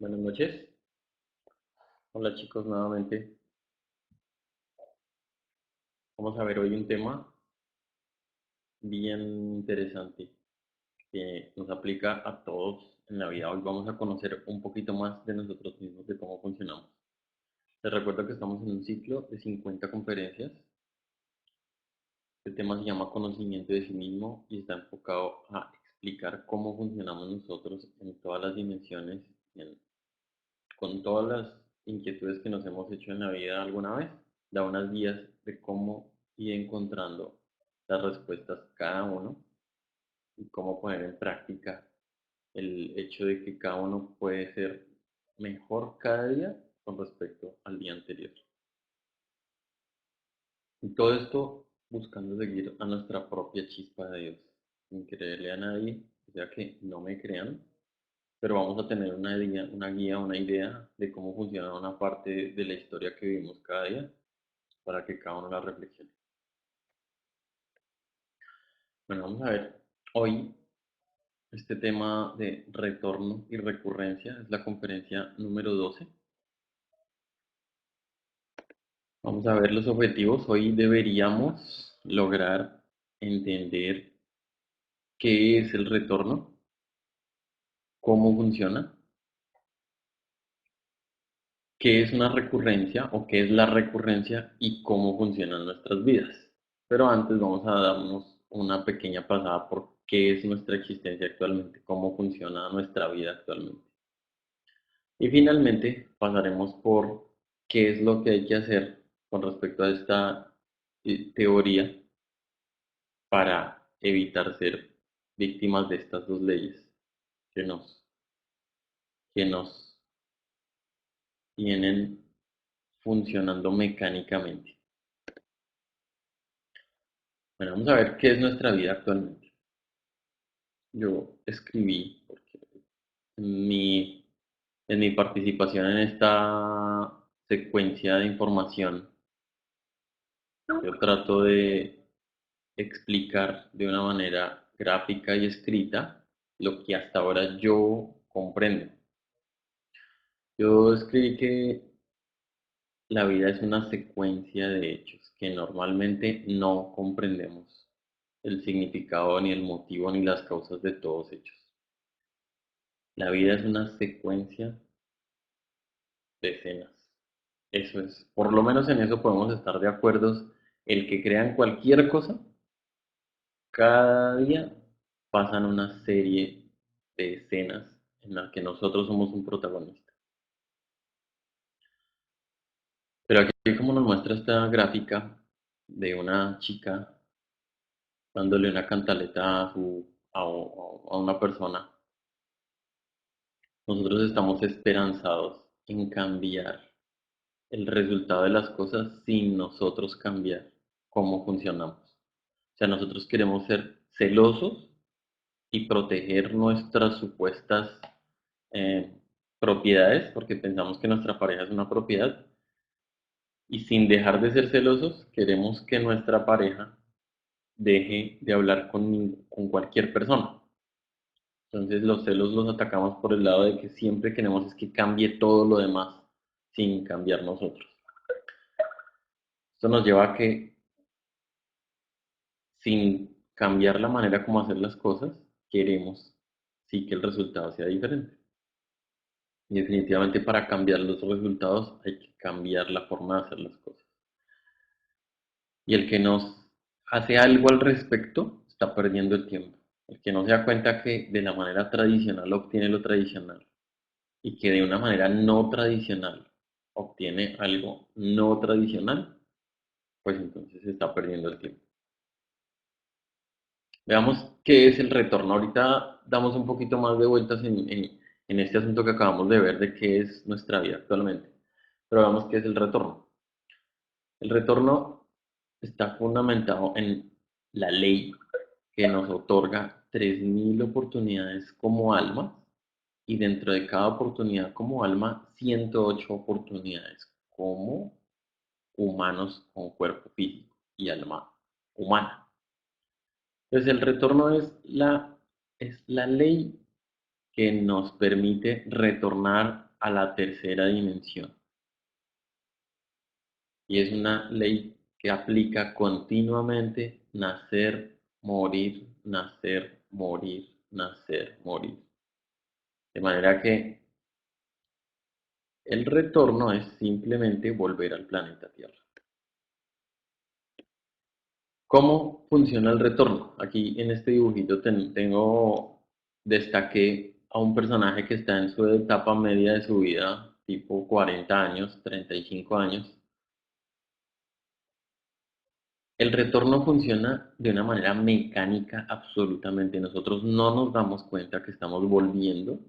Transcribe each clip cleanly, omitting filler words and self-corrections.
Buenas noches. Hola chicos, nuevamente. Vamos a ver hoy un tema bien interesante que nos aplica a todos en la vida. Hoy vamos a conocer un poquito más de nosotros mismos, de cómo funcionamos. Les recuerdo que estamos en un ciclo de 50 conferencias. El tema se llama Conocimiento de sí mismo y está enfocado a explicar cómo funcionamos nosotros en todas las dimensiones, en- con todas las inquietudes que nos hemos hecho en la vida alguna vez. Da unas guías de cómo ir encontrando las respuestas cada uno y cómo poner en práctica el hecho de que cada uno puede ser mejor cada día con respecto al día anterior. Y todo esto buscando seguir a nuestra propia chispa de Dios, sin creerle a nadie, o sea que no me crean, pero vamos a tener una idea de cómo funciona una parte de la historia que vivimos cada día para que cada uno la reflexione. Bueno, vamos a ver hoy este tema de retorno y recurrencia, es la conferencia número 12. Vamos a ver los objetivos. Hoy deberíamos lograr entender qué es el retorno, cómo funciona, qué es una recurrencia o qué es la recurrencia y cómo funcionan nuestras vidas. Pero antes vamos a darnos una pequeña pasada por qué es nuestra existencia actualmente, cómo funciona nuestra vida actualmente. Y finalmente pasaremos por qué es lo que hay que hacer con respecto a esta teoría para evitar ser víctimas de estas dos leyes que nos, que nos tienen funcionando mecánicamente. Bueno, vamos a ver qué es nuestra vida actualmente. Yo escribí, porque en mi participación en esta secuencia de información, yo trato de explicar de una manera gráfica y escrita lo que hasta ahora yo comprendo. Yo escribí que la vida es una secuencia de hechos que normalmente no comprendemos el significado ni el motivo ni las causas de todos hechos. La vida es una secuencia de escenas. Eso es, por lo menos en eso podemos estar de acuerdo. El que crean cualquier cosa, cada día pasan una serie de escenas en las que nosotros somos un protagonista. Pero aquí como nos muestra esta gráfica de una chica dándole una cantaleta a una persona, nosotros estamos esperanzados en cambiar el resultado de las cosas sin nosotros cambiar cómo funcionamos. O sea, nosotros queremos ser celosos y proteger nuestras supuestas eh, propiedades, porque pensamos que nuestra pareja es una propiedad, y sin dejar de ser celosos, queremos que nuestra pareja deje de hablar con cualquier persona. Entonces los celos los atacamos por el lado de que siempre queremos es que cambie todo lo demás sin cambiar nosotros. Esto nos lleva a que sin cambiar la manera como hacer las cosas, queremos sí que el resultado sea diferente. Y definitivamente para cambiar los resultados hay que cambiar la forma de hacer las cosas. Y el que nos hace algo al respecto está perdiendo el tiempo. El que no se da cuenta que de la manera tradicional obtiene lo tradicional y que de una manera no tradicional obtiene algo no tradicional, pues entonces se está perdiendo el tiempo. Veamos qué es el retorno. Ahorita damos un poquito más de vueltas en este asunto que acabamos de ver de qué es nuestra vida actualmente. Pero veamos qué es el retorno. El retorno está fundamentado en la ley que nos otorga 3.000 oportunidades como alma y dentro de cada oportunidad como alma, 108 oportunidades como humanos con cuerpo físico y alma humana. Entonces el retorno es la ley que nos permite retornar a la tercera dimensión. Y es una ley que aplica continuamente nacer, morir, nacer, morir, nacer, morir. De manera que el retorno es simplemente volver al planeta Tierra. ¿Cómo funciona el retorno? Aquí en este dibujito destaqué a un personaje que está en su etapa media de su vida, tipo 40 años, 35 años. El retorno funciona de una manera mecánica absolutamente. Nosotros no nos damos cuenta que estamos volviendo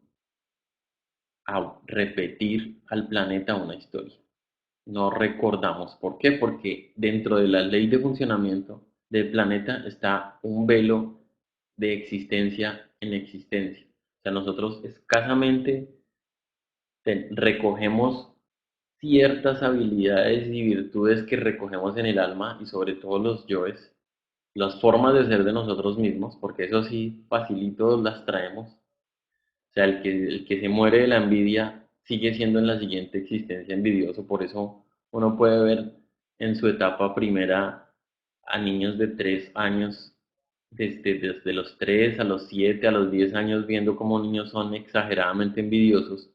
a repetir al planeta una historia. No recordamos. ¿Por qué? Porque dentro de la ley de funcionamiento del planeta está un velo de existencia en existencia. O sea, nosotros escasamente recogemos ciertas habilidades y virtudes que recogemos en el alma y sobre todo los yoes, las formas de ser de nosotros mismos, porque eso sí, facilito las traemos. O sea, el que se muere de la envidia sigue siendo en la siguiente existencia envidioso, por eso uno puede ver en su etapa primera a niños de 3 años, desde los 3 a los 7 a los 10 años, viendo cómo niños son exageradamente envidiosos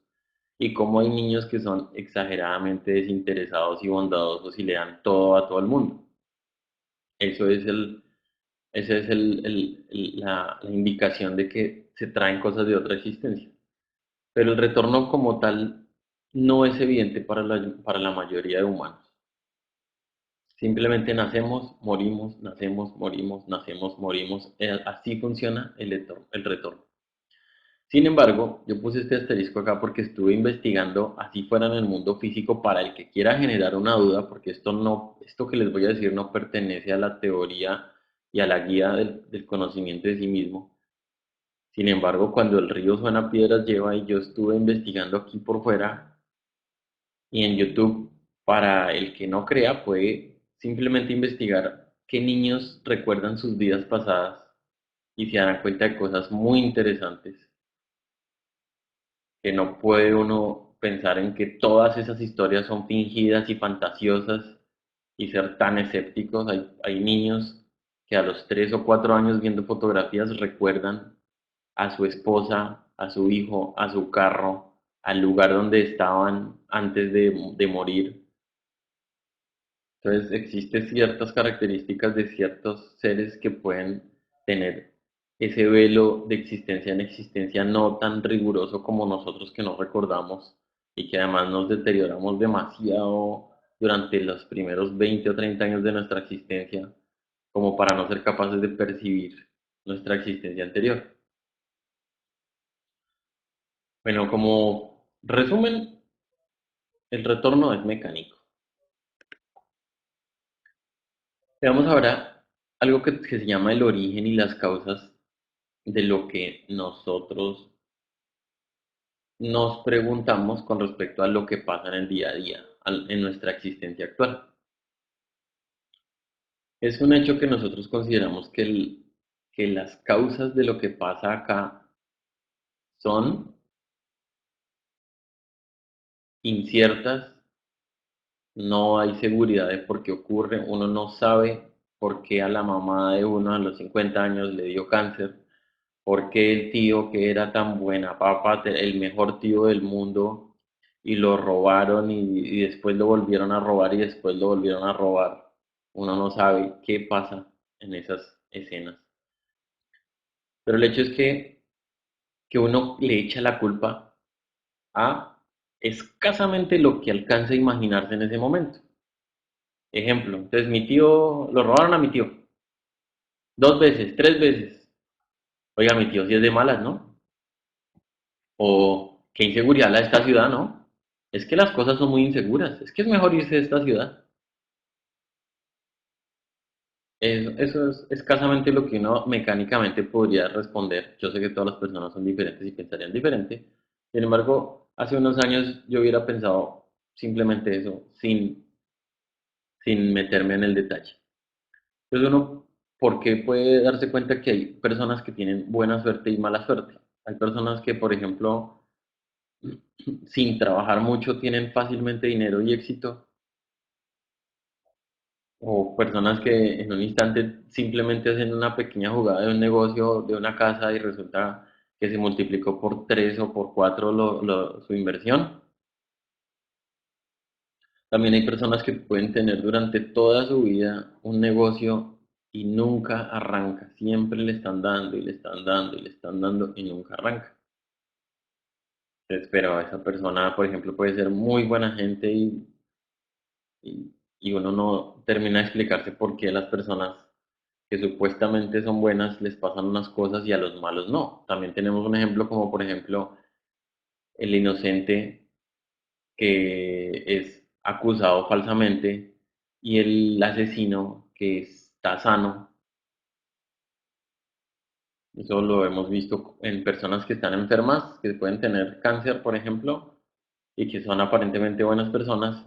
y cómo hay niños que son exageradamente desinteresados y bondadosos y le dan todo a todo el mundo. Eso es esa es la indicación de que se traen cosas de otra existencia. Pero el retorno como tal no es evidente para la mayoría de humanos. Simplemente nacemos, morimos, nacemos, morimos. Así funciona el retorno. Sin embargo, yo puse este asterisco acá porque estuve investigando así fuera en el mundo físico para el que quiera generar una duda, porque esto que les voy a decir no pertenece a la teoría y a la guía del conocimiento de sí mismo. Sin embargo, cuando el río suena piedras lleva y yo estuve investigando aquí por fuera y en YouTube, para el que no crea, puede simplemente investigar qué niños recuerdan sus vidas pasadas y se darán cuenta de cosas muy interesantes que no puede uno pensar en que todas esas historias son fingidas y fantasiosas y ser tan escépticos. Hay niños que a los 3 o 4 años viendo fotografías recuerdan a su esposa, a su hijo, a su carro, al lugar donde estaban antes de morir. Entonces, existen ciertas características de ciertos seres que pueden tener ese velo de existencia en existencia no tan riguroso como nosotros que no recordamos y que además nos deterioramos demasiado durante los primeros 20 o 30 años de nuestra existencia como para no ser capaces de percibir nuestra existencia anterior. Bueno, como resumen, el retorno es mecánico. Veamos ahora algo que se llama el origen y las causas de lo que nosotros nos preguntamos con respecto a lo que pasa en el día a día, en nuestra existencia actual. Es un hecho que nosotros consideramos que las causas de lo que pasa acá son inciertas, no hay seguridad de por qué ocurre, uno no sabe por qué a la mamá de uno a los 50 años le dio cáncer, por qué el tío que era tan buena papa, el mejor tío del mundo, y lo robaron y después lo volvieron a robar y después lo volvieron a robar. Uno no sabe qué pasa en esas escenas. Pero el hecho es que uno le echa la culpa a escasamente lo que alcanza a imaginarse en ese momento. Ejemplo, entonces mi tío, lo robaron a mi tío, 2 veces, 3 veces. Oiga, mi tío sí es de malas, ¿no? O qué inseguridad la de esta ciudad, ¿no? Es que las cosas son muy inseguras, es que es mejor irse de esta ciudad. Eso es escasamente lo que uno mecánicamente podría responder. Yo sé que todas las personas son diferentes y pensarían diferente. Sin embargo, hace unos años yo hubiera pensado simplemente eso, sin meterme en el detalle. Entonces uno, ¿por qué puede darse cuenta que hay personas que tienen buena suerte y mala suerte? Hay personas que, por ejemplo, sin trabajar mucho tienen fácilmente dinero y éxito, o personas que en un instante simplemente hacen una pequeña jugada de un negocio, de una casa y resulta que se multiplicó por tres o por cuatro su inversión. También hay personas que pueden tener durante toda su vida un negocio y nunca arranca. Siempre le están dando y le están dando y le están dando y nunca arranca. Pero esa persona, por ejemplo, puede ser muy buena gente y uno no termina de explicarse por qué las personas que supuestamente son buenas les pasan unas cosas y a los malos no. También tenemos un ejemplo como por ejemplo el inocente que es acusado falsamente y el asesino que está sano. Eso lo hemos visto en personas que están enfermas, que pueden tener cáncer, por ejemplo, y que son aparentemente buenas personas,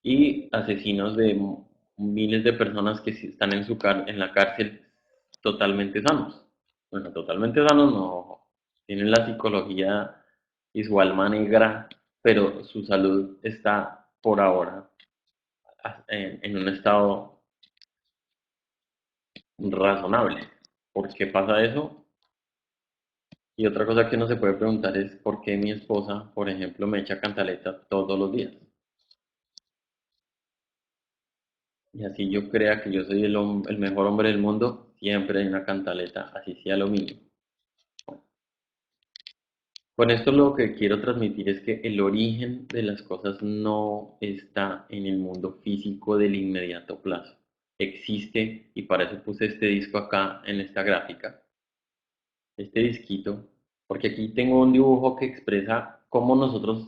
y asesinos de miles de personas que sí están en la cárcel totalmente sanos. Bueno, totalmente sanos no, tienen la psicología y su alma negra, pero su salud está por ahora en un estado razonable. ¿Por qué pasa eso? Y otra cosa que uno se puede preguntar es por qué mi esposa, por ejemplo, me echa cantaleta todos los días. Y así yo crea que yo soy el mejor hombre del mundo, siempre hay una cantaleta, así sea lo mínimo. Con esto lo que quiero transmitir es que el origen de las cosas no está en el mundo físico del inmediato plazo. Existe, y para eso puse este disco acá en esta gráfica, este disquito, porque aquí tengo un dibujo que expresa cómo nosotros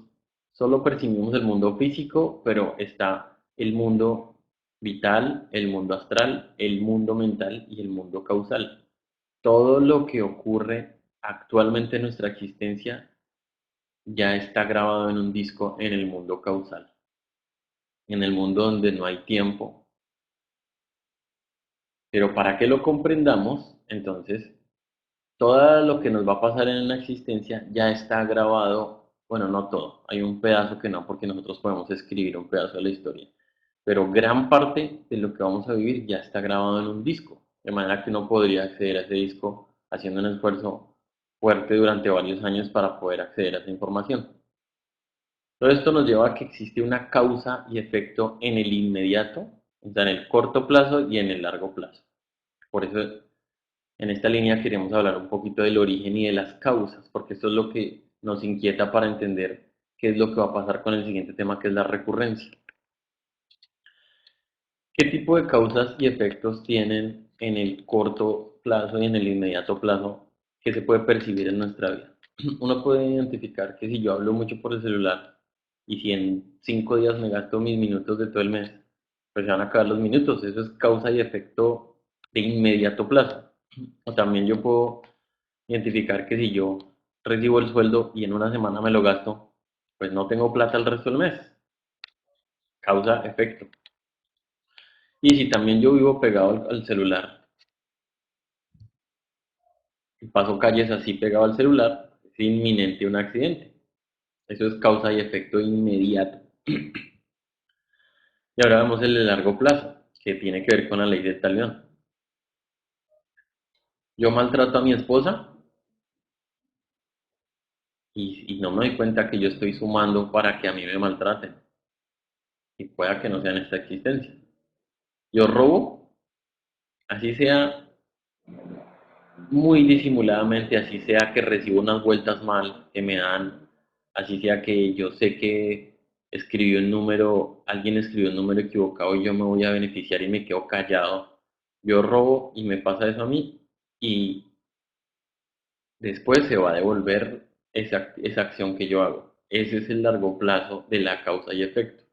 solo percibimos el mundo físico, pero está el mundo vital, el mundo astral, el mundo mental y el mundo causal. Todo lo que ocurre actualmente en nuestra existencia ya está grabado en un disco en el mundo causal, en el mundo donde no hay tiempo. Pero para que lo comprendamos, entonces todo lo que nos va a pasar en la existencia ya está grabado, bueno, no todo, hay un pedazo que no, porque nosotros podemos escribir un pedazo de la historia, pero gran parte de lo que vamos a vivir ya está grabado en un disco, de manera que uno podría acceder a ese disco haciendo un esfuerzo fuerte durante varios años para poder acceder a esa información. Todo esto nos lleva a que existe una causa y efecto en el inmediato, o sea, en el corto plazo y en el largo plazo. Por eso en esta línea queremos hablar un poquito del origen y de las causas, porque esto es lo que nos inquieta para entender qué es lo que va a pasar con el siguiente tema, que es la recurrencia. ¿Qué tipo de causas y efectos tienen en el corto plazo y en el inmediato plazo que se puede percibir en nuestra vida? Uno puede identificar que si yo hablo mucho por el celular y si en 5 días me gasto mis minutos de todo el mes, pues se van a acabar los minutos. Eso es causa y efecto de inmediato plazo. O también yo puedo identificar que si yo recibo el sueldo y en una semana me lo gasto, pues no tengo plata el resto del mes. Causa, efecto. Y si también yo vivo pegado al celular y paso calles así pegado al celular, es inminente un accidente. Eso es causa y efecto inmediato. Y ahora vemos el de largo plazo, que tiene que ver con la ley del talión. Yo maltrato a mi esposa y no me doy cuenta que yo estoy sumando para que a mí me maltraten. Y pueda que no sea en esta existencia. Yo robo, así sea muy disimuladamente, así sea que recibo unas vueltas mal que me dan, así sea que yo sé que escribió un número, alguien escribió un número equivocado y yo me voy a beneficiar y me quedo callado. Yo robo y me pasa eso a mí y después se va a devolver esa acción que yo hago. Ese es el largo plazo de la causa y efecto.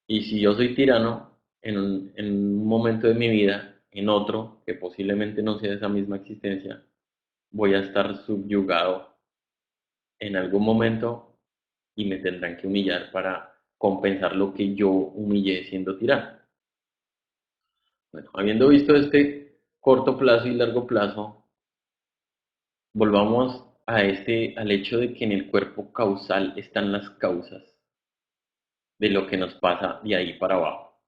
Y si yo soy tirano en un momento de mi vida, en otro, que posiblemente no sea esa misma existencia, voy a estar subyugado en algún momento y me tendrán que humillar para compensar lo que yo humillé siendo tirano. Bueno, habiendo visto este corto plazo y largo plazo, volvamos al hecho de que en el cuerpo causal están las causas de lo que nos pasa de ahí para abajo.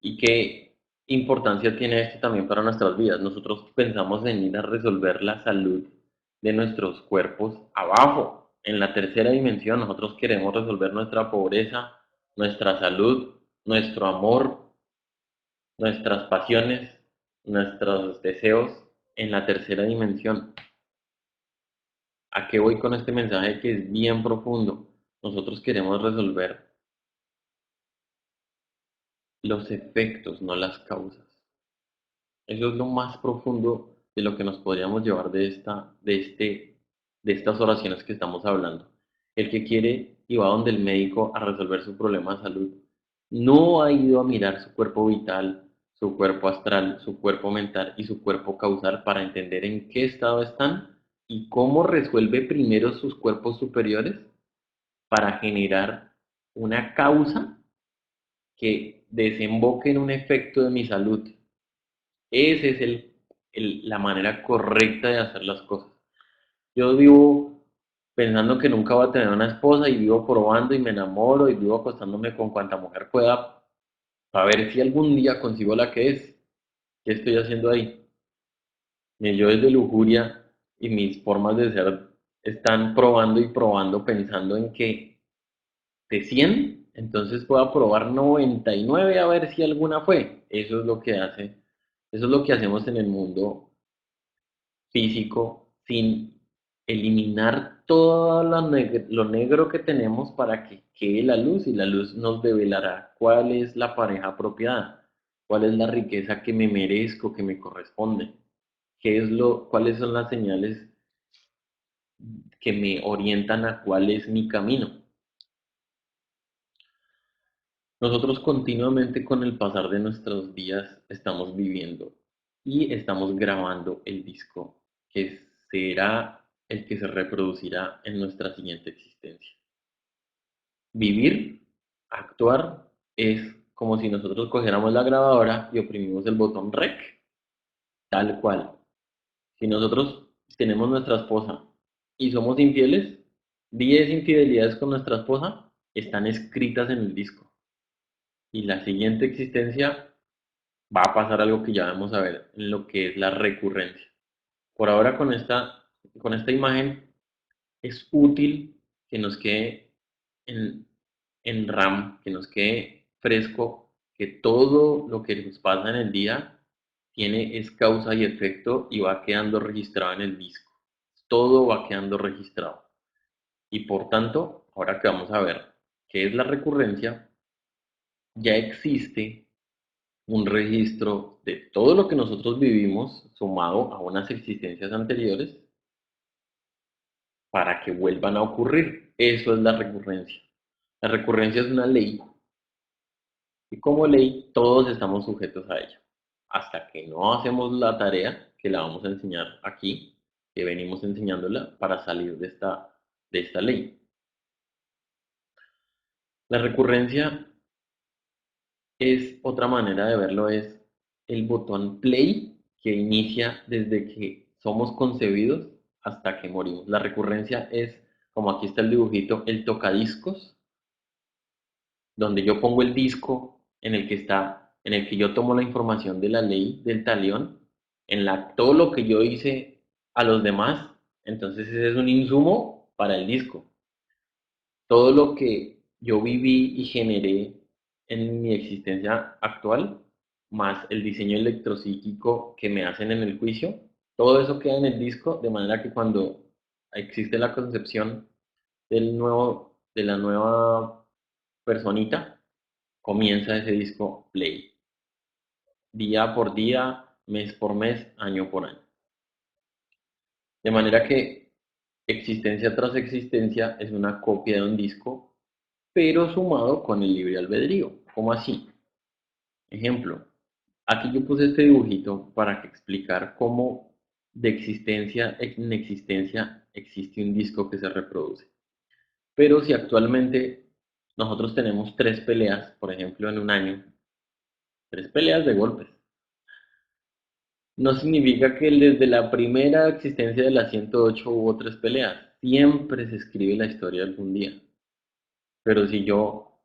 ¿Y qué importancia tiene esto también para nuestras vidas? Nosotros pensamos en ir a resolver la salud de nuestros cuerpos abajo, en la tercera dimensión. Nosotros queremos resolver nuestra pobreza, nuestra salud, nuestro amor, nuestras pasiones, nuestros deseos en la tercera dimensión. ¿A qué voy con este mensaje que es bien profundo? Nosotros queremos resolver los efectos, no las causas. Eso es lo más profundo de lo que nos podríamos llevar de estas oraciones que estamos hablando. El que quiere y va donde el médico a resolver su problema de salud, no ha ido a mirar su cuerpo vital, su cuerpo astral, su cuerpo mental y su cuerpo causal para entender en qué estado están y cómo resuelve primero sus cuerpos superiores para generar una causa que desemboque en un efecto de mi salud. Esa es la manera correcta de hacer las cosas. Yo vivo pensando que nunca voy a tener una esposa y vivo probando y me enamoro y vivo acostándome con cuanta mujer pueda para ver si algún día consigo la que es. ¿Qué estoy haciendo ahí? Yo desde lujuria y mis formas de ser están probando y probando pensando en que de 100 entonces puedo probar 99 a ver si alguna fue. Eso es lo que hace, eso es lo que hacemos en el mundo físico sin eliminar todo lo negro que tenemos para que quede la luz y la luz nos develará cuál es la pareja apropiada, cuál es la riqueza que me merezco, que me corresponde, cuáles son las señales que me orientan a cuál es mi camino. Nosotros continuamente con el pasar de nuestros días estamos viviendo y estamos grabando el disco que será el que se reproducirá en nuestra siguiente existencia. Vivir, actuar, es como si nosotros cogiéramos la grabadora y oprimimos el botón REC, tal cual. Si nosotros tenemos nuestra esposa y somos infieles, 10 infidelidades con nuestra esposa están escritas en el disco. Y la siguiente existencia va a pasar algo que ya vamos a ver en lo que es la recurrencia. Por ahora con esta imagen es útil que nos quede en, en RAM, que nos quede fresco, que todo lo que nos pasa en el día es causa y efecto y va quedando registrado en el disco. Todo va quedando registrado. Y por tanto, ahora que vamos a ver qué es la recurrencia, ya existe un registro de todo lo que nosotros vivimos sumado a unas existencias anteriores para que vuelvan a ocurrir. Eso es la recurrencia. La recurrencia es una ley y como ley todos estamos sujetos a ella. Hasta que no hacemos la tarea que la vamos a enseñar aquí, que venimos enseñándola para salir de esta ley. La recurrencia es otra manera de verlo, es el botón play que inicia desde que somos concebidos hasta que morimos. La recurrencia es, como aquí está el dibujito, el tocadiscos, donde yo pongo el disco en el que yo tomo la información de la ley del talión, todo lo que yo hice a los demás, entonces ese es un insumo para el disco. Todo lo que yo viví y generé en mi existencia actual, más el diseño electropsíquico que me hacen en el juicio, todo eso queda en el disco, de manera que cuando existe la concepción de la nueva personita, comienza ese disco play, día por día, mes por mes, año por año. De manera que existencia tras existencia es una copia de un disco, pero sumado con el libre albedrío. ¿Cómo así? Ejemplo, aquí yo puse este dibujito para explicar cómo de existencia en existencia existe un disco que se reproduce. Pero si actualmente nosotros tenemos 3 peleas, por ejemplo, en un año, 3 peleas de golpes, No significa que desde la primera existencia de las 108 hubo tres peleas. Siempre se escribe la historia algún día. Pero si yo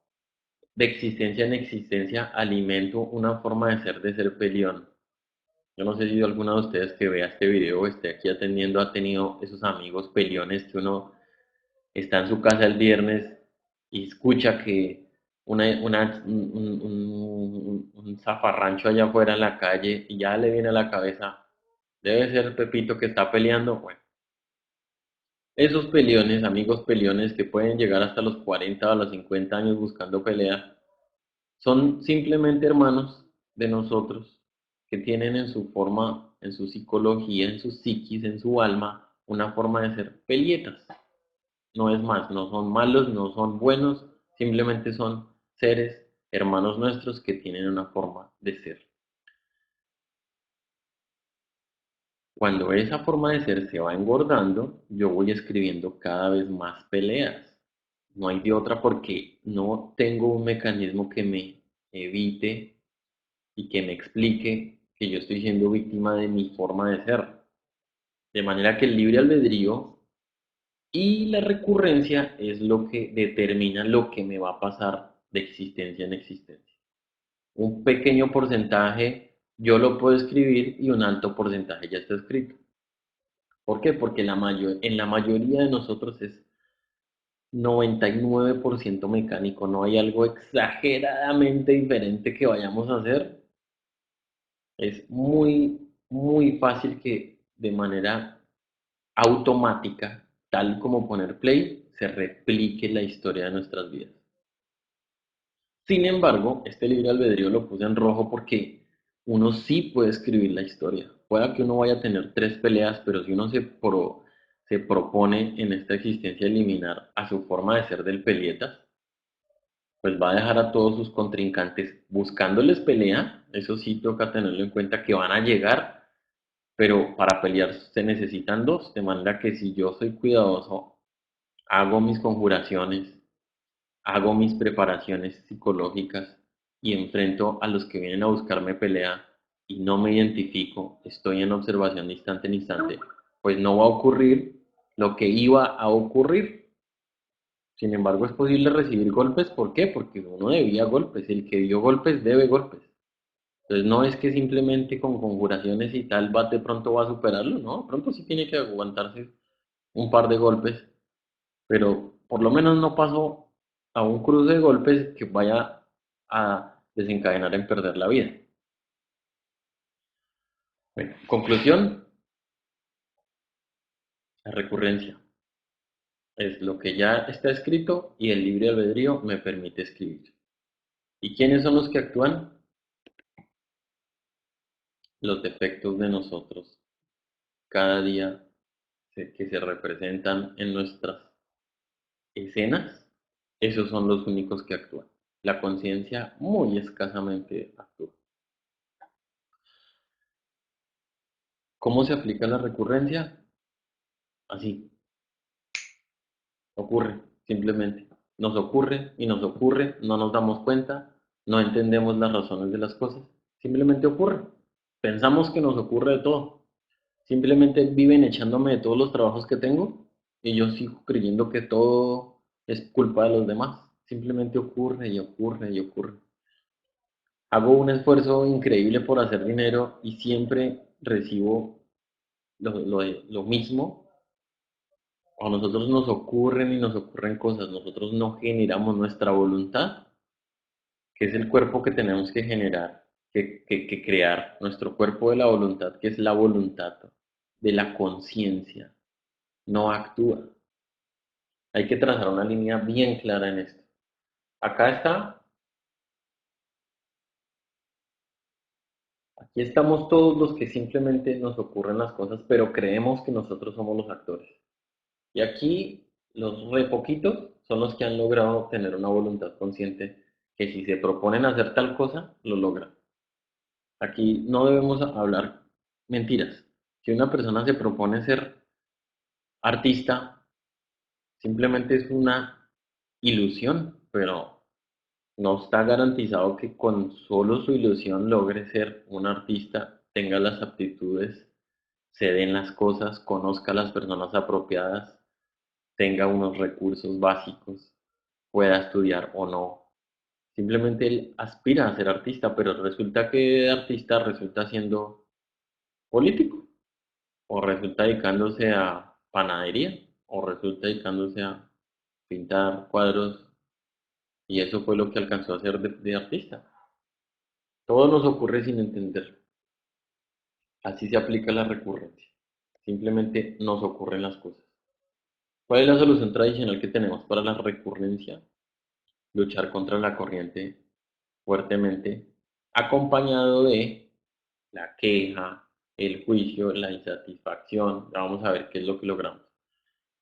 de existencia en existencia alimento una forma de ser peleón. Yo no sé si alguno de ustedes que vea este video o esté aquí atendiendo ha tenido esos amigos peleones que uno está en su casa el viernes y escucha que un zafarrancho allá afuera en la calle y ya le viene a la cabeza, debe ser Pepito que está peleando. Bueno, esos peleones, amigos peleones que pueden llegar hasta los 40 o los 50 años buscando pelea, son simplemente hermanos de nosotros que tienen en su forma, en su psicología, en su psiquis, en su alma, una forma de ser pelietas. No es más, no son malos, no son buenos, simplemente son seres hermanos nuestros que tienen una forma de ser. Cuando esa forma de ser se va engordando, yo voy escribiendo cada vez más peleas. No hay de otra porque no tengo un mecanismo que me evite y que me explique que yo estoy siendo víctima de mi forma de ser. De manera que el libre albedrío y la recurrencia es lo que determina lo que me va a pasar de existencia en existencia. Un pequeño porcentaje yo lo puedo escribir y un alto porcentaje ya está escrito. ¿Por qué? Porque en la mayoría de nosotros es 99% mecánico, no hay algo exageradamente diferente que vayamos a hacer. Es muy fácil que de manera automática, tal como poner play, se replique la historia de nuestras vidas. Sin embargo, este libre albedrío lo puse en rojo porque uno sí puede escribir la historia. Pueda que uno vaya a tener tres peleas, pero si uno se propone en esta existencia eliminar a su forma de ser del pelietas, pues va a dejar a todos sus contrincantes buscándoles pelea. Eso sí toca tenerlo en cuenta que van a llegar, pero para pelear se necesitan dos, de manera que si yo soy cuidadoso, hago mis conjuraciones, hago mis preparaciones psicológicas y enfrento a los que vienen a buscarme pelea y no me identifico, estoy en observación de instante en instante, pues no va a ocurrir lo que iba a ocurrir. Sin embargo, es posible recibir golpes. ¿Por qué? Porque uno debía golpes. El que dio golpes debe golpes. Entonces no es que simplemente con conjuraciones y tal va de pronto va a superarlo, no, pronto sí tiene que aguantarse un par de golpes, pero por lo menos no pasó a un cruce de golpes que vaya a desencadenar en perder la vida. Bueno, conclusión, la recurrencia es lo que ya está escrito y el libre albedrío me permite escribir. ¿Y quiénes son los que actúan? Los defectos de nosotros cada día que se representan en nuestras escenas, esos son los únicos que actúan. La conciencia muy escasamente actúa. ¿Cómo se aplica la recurrencia? Así, ocurre, simplemente. Nos ocurre y nos ocurre, no nos damos cuenta, no entendemos las razones de las cosas, simplemente ocurre. Pensamos que nos ocurre de todo. Simplemente viven echándome de todos los trabajos que tengo y yo sigo creyendo que todo es culpa de los demás. Simplemente ocurre y ocurre y ocurre. Hago un esfuerzo increíble por hacer dinero y siempre recibo lo mismo. A nosotros nos ocurren y nos ocurren cosas, nosotros no generamos nuestra voluntad, que es el cuerpo que tenemos que generar, que crear, nuestro cuerpo de la voluntad, que es la voluntad de la conciencia, no actúa. Hay que trazar una línea bien clara en esto. Acá está, aquí estamos todos los que simplemente nos ocurren las cosas, pero creemos que nosotros somos los actores. Y aquí los re poquitos son los que han logrado tener una voluntad consciente que si se proponen hacer tal cosa, lo logran. Aquí no debemos hablar mentiras. Si una persona se propone ser artista, simplemente es una ilusión, pero no está garantizado que con solo su ilusión logre ser un artista tenga las aptitudes, se den las cosas, conozca a las personas apropiadas, tenga unos recursos básicos, pueda estudiar o no. Simplemente él aspira a ser artista, pero resulta que de artista resulta siendo político, o resulta dedicándose a panadería, o resulta dedicándose a pintar cuadros, y eso fue lo que alcanzó a ser de artista. Todo nos ocurre sin entender. Así se aplica la recurrencia. Simplemente nos ocurren las cosas. ¿Cuál es la solución tradicional que tenemos para la recurrencia? Luchar contra la corriente fuertemente, acompañado de la queja, el juicio, la insatisfacción. Ya vamos a ver qué es lo que logramos.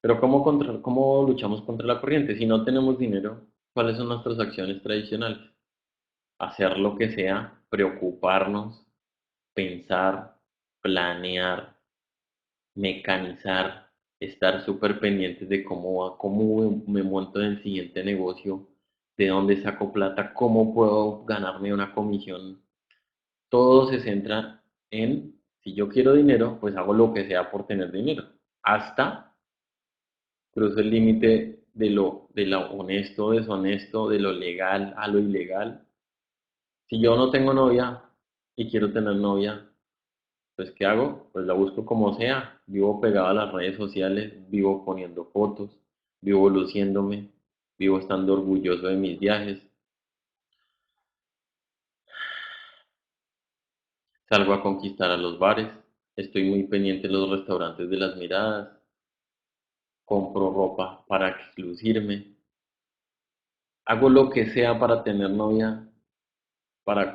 Pero ¿cómo luchamos contra la corriente? Si no tenemos dinero, ¿cuáles son nuestras acciones tradicionales? Hacer lo que sea, preocuparnos, pensar, planear, mecanizar, estar súper pendientes de cómo va, cómo me monto en el siguiente negocio, de dónde saco plata, cómo puedo ganarme una comisión. Todo se centra en, si yo quiero dinero, pues hago lo que sea por tener dinero. Hasta cruzo el límite de lo honesto, deshonesto, de lo legal a lo ilegal. Si yo no tengo novia y quiero tener novia, pues ¿qué hago? Pues la busco como sea. Vivo pegado a las redes sociales, vivo poniendo fotos, vivo luciéndome, vivo estando orgulloso de mis viajes. Salgo a conquistar a los bares, estoy muy pendiente de los restaurantes de las miradas, compro ropa para lucirme, hago lo que sea para tener novia,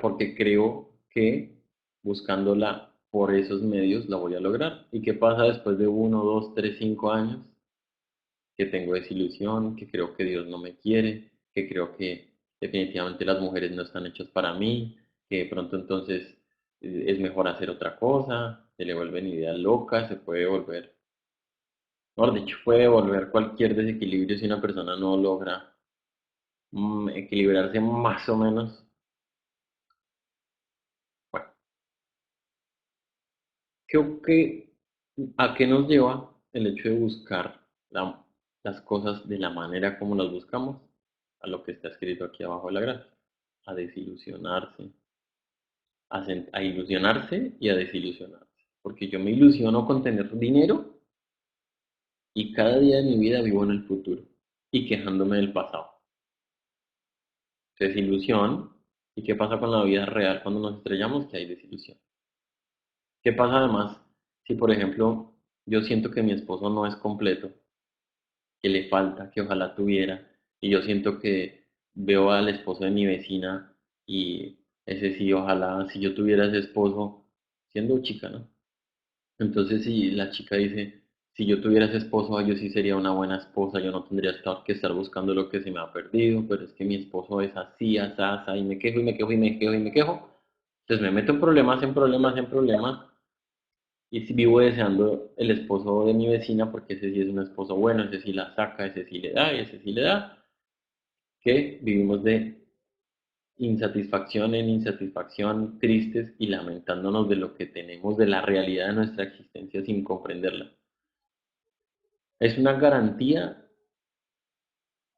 porque creo que buscándola por esos medios la voy a lograr. ¿Y qué pasa después de 1, 2, 3, 5 años? Que tengo desilusión, que creo que Dios no me quiere, que creo que definitivamente las mujeres no están hechas para mí, que de pronto entonces es mejor hacer otra cosa, se le vuelven ideas locas, se puede volver, mejor dicho, puede volver cualquier desequilibrio si una persona no logra equilibrarse más o menos. Bueno, ¿a qué nos lleva el hecho de buscar las cosas de la manera como las buscamos? A lo que está escrito aquí abajo de la gracia, a desilusionarse, a ilusionarse y a desilusionarse. Porque yo me ilusiono con tener dinero y cada día de mi vida vivo en el futuro y quejándome del pasado. Desilusión. ¿Y qué pasa con la vida real cuando nos estrellamos? Que hay desilusión. ¿Qué pasa además si, por ejemplo, yo siento que mi esposo no es completo, que le falta, que ojalá tuviera, y yo siento que veo al esposo de mi vecina y ese sí, ojalá, si yo tuviera ese esposo, siendo chica, ¿no? Entonces, si la chica dice, si yo tuviera ese esposo, yo sí sería una buena esposa, yo no tendría que estar buscando lo que se me ha perdido, pero es que mi esposo es así, así, y me quejo, y me quejo, y me quejo, y me quejo. Entonces me meto en problemas, en problemas, en problemas, y si vivo deseando el esposo de mi vecina, porque ese sí es un esposo bueno, ese sí la saca, ese sí le da, y ese sí le da, que vivimos de insatisfacción en insatisfacción, tristes y lamentándonos de lo que tenemos, de la realidad de nuestra existencia sin comprenderla. Es una garantía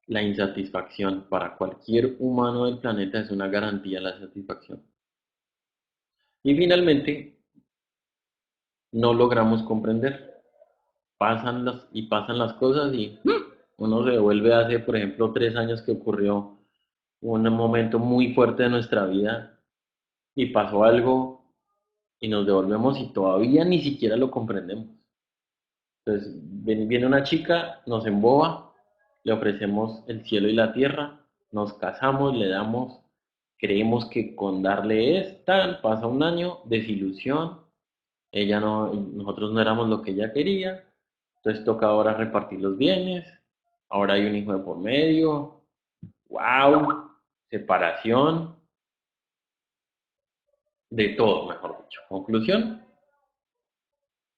la insatisfacción. Para cualquier humano del planeta es una garantía la satisfacción. Y finalmente, no logramos comprender. Pasan las cosas y uno se devuelve hace, por ejemplo, 3 años que ocurrió un momento muy fuerte de nuestra vida y pasó algo y nos devolvemos y todavía ni siquiera lo comprendemos. Entonces, viene una chica, nos emboba, le ofrecemos el cielo y la tierra, nos casamos, le damos, creemos que con darle es tal, pasa un año, desilusión, ella no, nosotros no éramos lo que ella quería, entonces toca ahora repartir los bienes, ahora hay un hijo de por medio, wow, separación, de todo, mejor dicho. Conclusión,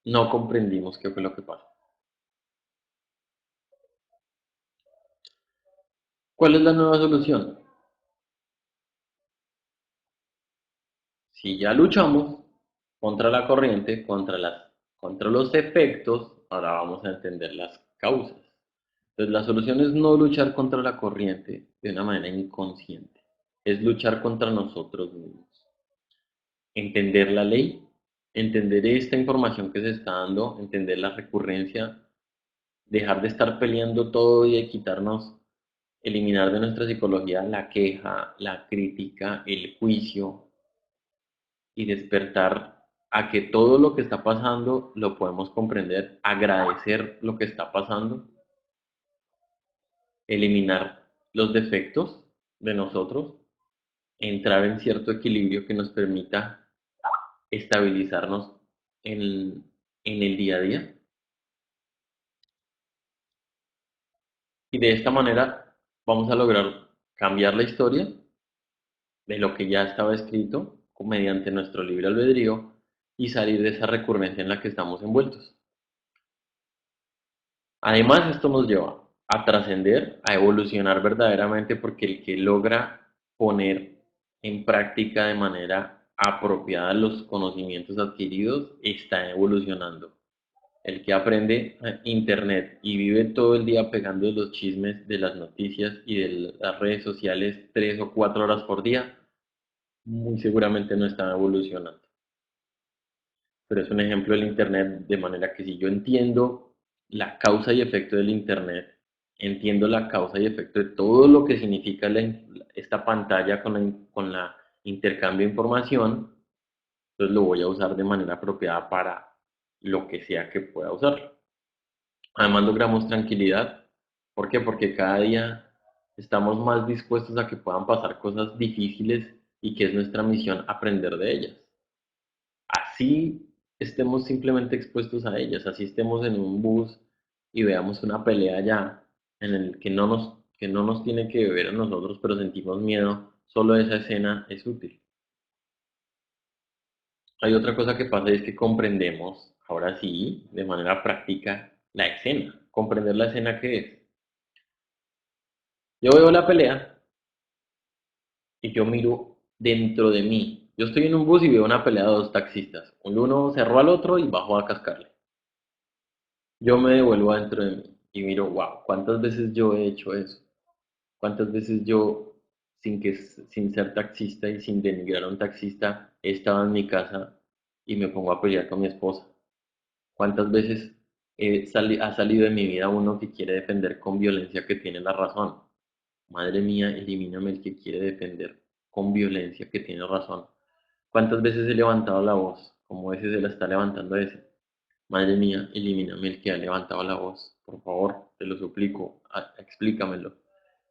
no comprendimos qué fue lo que pasó. ¿Cuál es la nueva solución? Si ya luchamos, contra la corriente, contra los efectos, ahora vamos a entender las causas. Entonces, la solución es no luchar contra la corriente de una manera inconsciente, es luchar contra nosotros mismos. Entender la ley, entender esta información que se está dando, entender la recurrencia, dejar de estar peleando todo y de quitarnos, eliminar de nuestra psicología la queja, la crítica, el juicio y despertar a que todo lo que está pasando lo podemos comprender, agradecer lo que está pasando, eliminar los defectos de nosotros, entrar en cierto equilibrio que nos permita estabilizarnos en, en el día a día. Y de esta manera vamos a lograr cambiar la historia de lo que ya estaba escrito mediante nuestro libre albedrío y salir de esa recurrencia en la que estamos envueltos. Además, esto nos lleva a trascender, a evolucionar verdaderamente, porque el que logra poner en práctica de manera apropiada los conocimientos adquiridos está evolucionando. El que aprende internet y vive todo el día pegando los chismes de las noticias y de las redes sociales 3 o 4 horas por día, muy seguramente no está evolucionando. Pero es un ejemplo del internet, de manera que si yo entiendo la causa y efecto del internet, entiendo la causa y efecto de todo lo que significa esta pantalla con la intercambio de información, entonces lo voy a usar de manera apropiada para lo que sea que pueda usar. Además logramos tranquilidad. ¿Por qué? Porque cada día estamos más dispuestos a que puedan pasar cosas difíciles y que es nuestra misión aprender de ellas. Así estemos simplemente expuestos a ellas, así estemos en un bus y veamos una pelea ya en el que no nos tiene que ver a nosotros, pero sentimos miedo, solo esa escena es útil. Hay otra cosa que pasa y es que comprendemos, ahora sí, de manera práctica, la escena. Comprender la escena que es. Yo veo la pelea y yo miro dentro de mí. Yo estoy en un bus y veo una pelea de dos taxistas. Uno cerró al otro y bajó a cascarle. Yo me devuelvo adentro de mí y miro, wow, ¿cuántas veces yo he hecho eso? ¿Cuántas veces yo, sin ser taxista y sin denigrar a un taxista, he estado en mi casa y me pongo a pelear con mi esposa? ¿Cuántas veces ha salido de mi vida uno que quiere defender con violencia que tiene la razón? Madre mía, elimíname el que quiere defender con violencia que tiene razón. ¿Cuántas veces he levantado la voz? Como ese se la está levantando ese. Madre mía, elimíname el que ha levantado la voz. Por favor, te lo suplico, explícamelo.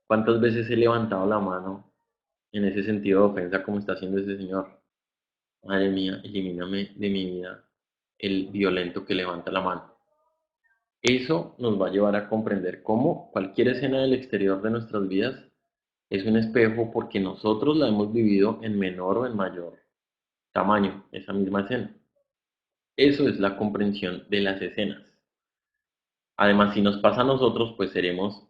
¿Cuántas veces he levantado la mano en ese sentido de ofensa como está haciendo ese señor? Madre mía, elimíname de mi vida el violento que levanta la mano. Eso nos va a llevar a comprender cómo cualquier escena del exterior de nuestras vidas es un espejo porque nosotros la hemos vivido en menor o en mayor tamaño, esa misma escena. Eso es la comprensión de las escenas. Además, si nos pasa a nosotros, pues seremos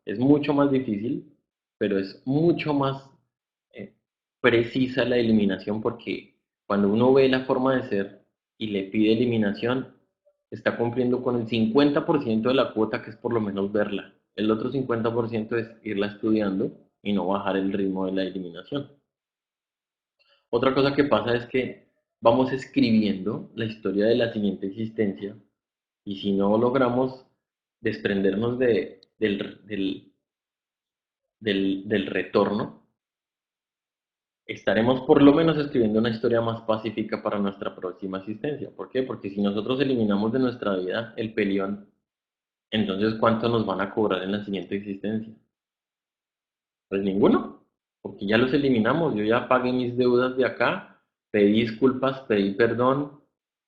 es mucho más difícil, pero es mucho más eh, precisa la eliminación porque cuando uno ve la forma de ser y le pide eliminación, está cumpliendo con el 50% de la cuota que es por lo menos verla. El otro 50% es irla estudiando y no bajar el ritmo de la eliminación. Otra cosa que pasa es que vamos escribiendo la historia de la siguiente existencia y si no logramos desprendernos del retorno, estaremos por lo menos escribiendo una historia más pacífica para nuestra próxima existencia. ¿Por qué? Porque si nosotros eliminamos de nuestra vida el pelión, entonces ¿cuánto nos van a cobrar en la siguiente existencia? Pues ninguno, porque ya los eliminamos. Yo ya pagué mis deudas de acá, pedí disculpas, pedí perdón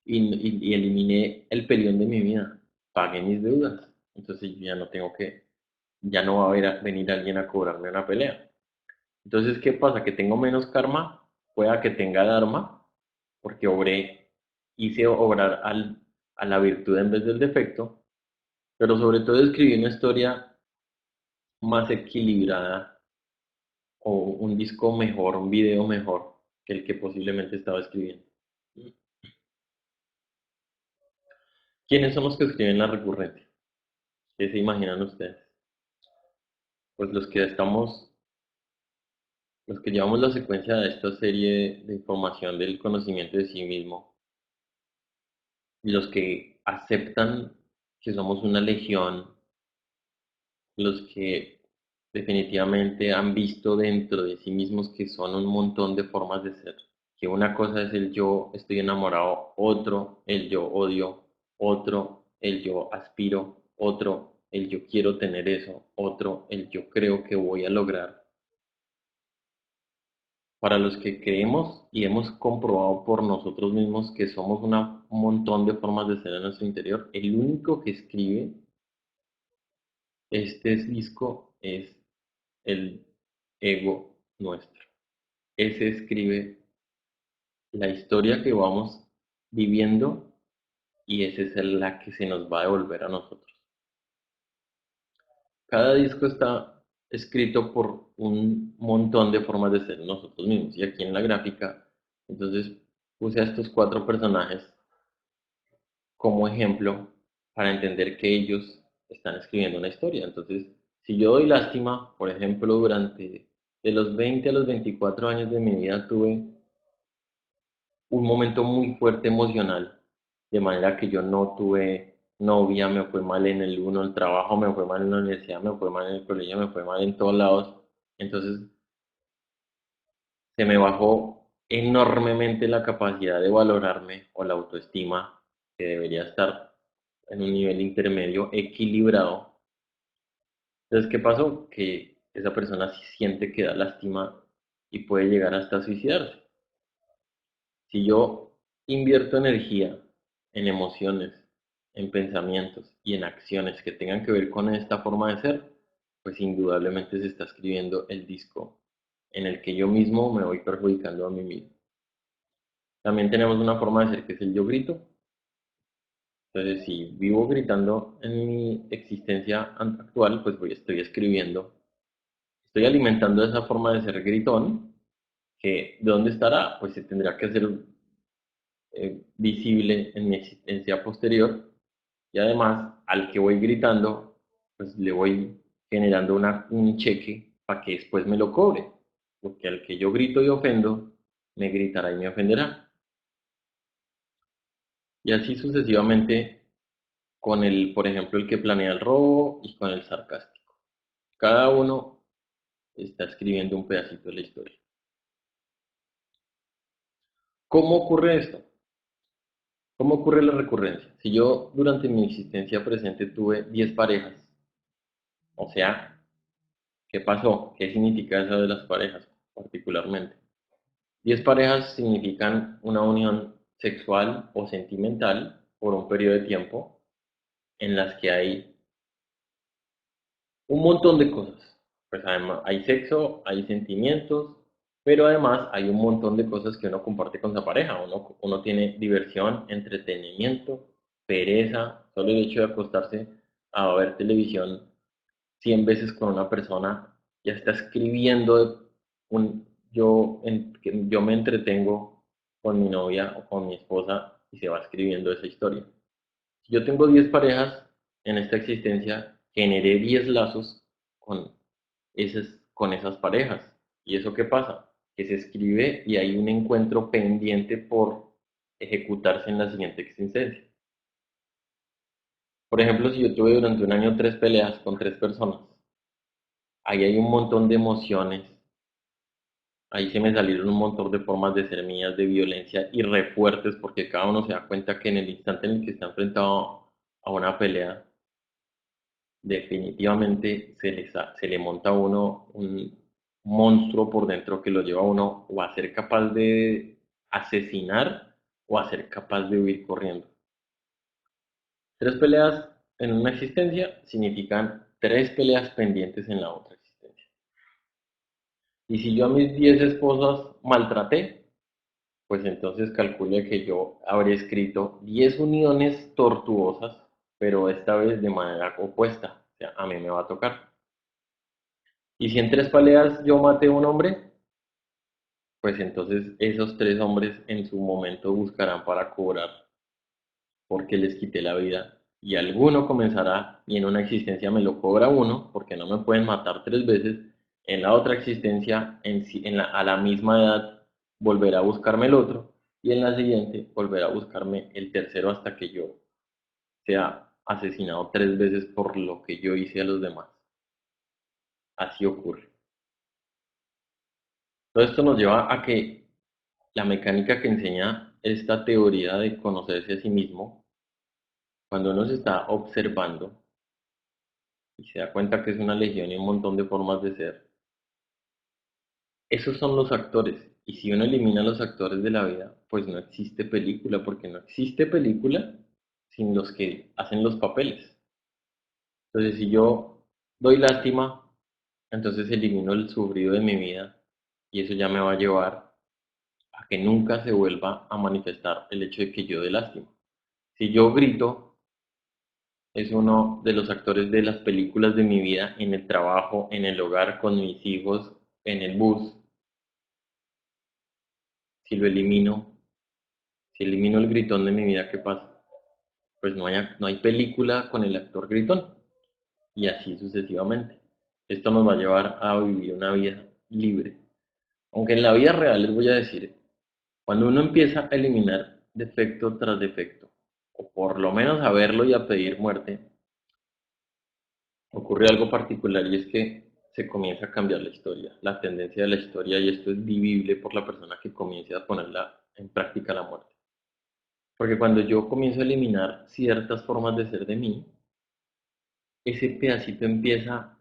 y eliminé el pelión de mi vida. Pagué mis deudas. Entonces yo ya no tengo que, ya no va a venir alguien a cobrarme una pelea. Entonces, ¿qué pasa? Que tengo menos karma, pueda que tenga dharma, porque hice obrar a la virtud en vez del defecto, pero sobre todo escribí una historia más equilibrada o un disco mejor, un video mejor que el que posiblemente estaba escribiendo. ¿Quiénes son los que escriben la recurrencia? ¿Qué se imaginan ustedes? Pues los que llevamos la secuencia de esta serie de información del conocimiento de sí mismo, los que aceptan que somos una legión, los que definitivamente han visto dentro de sí mismos que son un montón de formas de ser, que una cosa es el yo estoy enamorado, otro el yo odio, otro el yo aspiro, otro el yo quiero tener eso, otro el yo creo que voy a lograr. Para los que creemos y hemos comprobado por nosotros mismos que somos un montón de formas de ser en nuestro interior, el único que escribe este disco es el ego nuestro. Ese escribe la historia que vamos viviendo y esa es la que se nos va a devolver a nosotros. Cada disco está escrito por un montón de formas de ser nosotros mismos. Y aquí en la gráfica, entonces puse a estos cuatro personajes como ejemplo para entender que ellos están escribiendo una historia. Entonces, si yo doy lástima, por ejemplo, durante de los 20 a los 24 años de mi vida tuve un momento muy fuerte emocional, de manera que yo no tuve novia, me fue mal en el uno, el trabajo, me fue mal en la universidad, me fue mal en el colegio, me fue mal en todos lados. Entonces se me bajó enormemente la capacidad de valorarme o la autoestima, que debería estar en un nivel intermedio equilibrado. Entonces, ¿qué pasó? Que esa persona sí siente que da lástima y puede llegar hasta suicidarse. Si yo invierto energía en emociones, en pensamientos y en acciones que tengan que ver con esta forma de ser, pues indudablemente se está escribiendo el disco en el que yo mismo me voy perjudicando a mí mismo. También tenemos una forma de ser que es el yo grito. Entonces, si vivo gritando en mi existencia actual, pues estoy escribiendo, estoy alimentando esa forma de ser gritón, que ¿dónde estará? Pues se tendrá que hacer visible en mi existencia posterior y además al que voy gritando, pues le voy generando un cheque para que después me lo cobre, porque al que yo grito y ofendo, me gritará y me ofenderá. Y así sucesivamente con el, por ejemplo, el que planea el robo y con el sarcástico. Cada uno está escribiendo un pedacito de la historia. ¿Cómo ocurre esto? ¿Cómo ocurre la recurrencia? Si yo durante mi existencia presente tuve 10 parejas, o sea, ¿qué pasó? ¿Qué significa eso de las parejas particularmente? 10 parejas significan una unión sexual o sentimental por un periodo de tiempo en las que hay un montón de cosas. Pues además hay sexo, hay sentimientos, pero además hay un montón de cosas que uno comparte con su pareja. Uno tiene diversión, entretenimiento, pereza, solo el hecho de acostarse a ver televisión 100 veces con una persona, ya está escribiendo yo me entretengo con mi novia o con mi esposa y se va escribiendo esa historia. Si yo tengo 10 parejas en esta existencia, generé 10 lazos con con esas parejas. ¿Y eso qué pasa? Que se escribe y hay un encuentro pendiente por ejecutarse en la siguiente existencia. Por ejemplo, si yo tuve durante un año 3 peleas con 3 personas, ahí hay un montón de emociones, ahí se me salieron un montón de formas de ser mías, de violencia y re fuertes, porque cada uno se da cuenta que en el instante en el que está enfrentado a una pelea, definitivamente se le monta a uno un monstruo por dentro que lo lleva a uno o a ser capaz de asesinar o a ser capaz de huir corriendo. 3 peleas en una existencia significan 3 peleas pendientes en la otra existencia. Y si yo a mis 10 esposas maltraté, pues entonces calcule que yo habré escrito 10 uniones tortuosas, pero esta vez de manera opuesta. O sea, a mí me va a tocar. Y si en 3 peleas yo maté a un hombre, pues entonces esos tres hombres en su momento buscarán para cobrar porque les quité la vida y alguno comenzará y en una existencia me lo cobra uno porque no me pueden matar tres veces, en la otra existencia a la misma edad volverá a buscarme el otro y en la siguiente volverá a buscarme el tercero hasta que yo sea asesinado tres veces por lo que yo hice a los demás. Así ocurre. Todo esto nos lleva a que la mecánica que enseña esta teoría de conocerse a sí mismo, cuando uno se está observando y se da cuenta que es una legión y un montón de formas de ser, esos son los actores. Y si uno elimina a los actores de la vida, pues no existe película, porque no existe película sin los que hacen los papeles. Entonces, si yo doy lástima, entonces elimino el sufrido de mi vida y eso ya me va a llevar a que nunca se vuelva a manifestar el hecho de que yo dé lástima. Si yo grito, es uno de los actores de las películas de mi vida en el trabajo, en el hogar, con mis hijos, en el bus. Si lo elimino, si elimino el gritón de mi vida, ¿qué pasa? Pues no hay película con el actor gritón y así sucesivamente. Esto nos va a llevar a vivir una vida libre. Aunque en la vida real les voy a decir, cuando uno empieza a eliminar defecto tras defecto, o por lo menos a verlo y a pedir muerte, ocurre algo particular y es que se comienza a cambiar la historia, la tendencia de la historia y esto es vivible por la persona que comience a ponerla en práctica la muerte. Porque cuando yo comienzo a eliminar ciertas formas de ser de mí, ese pedacito empieza,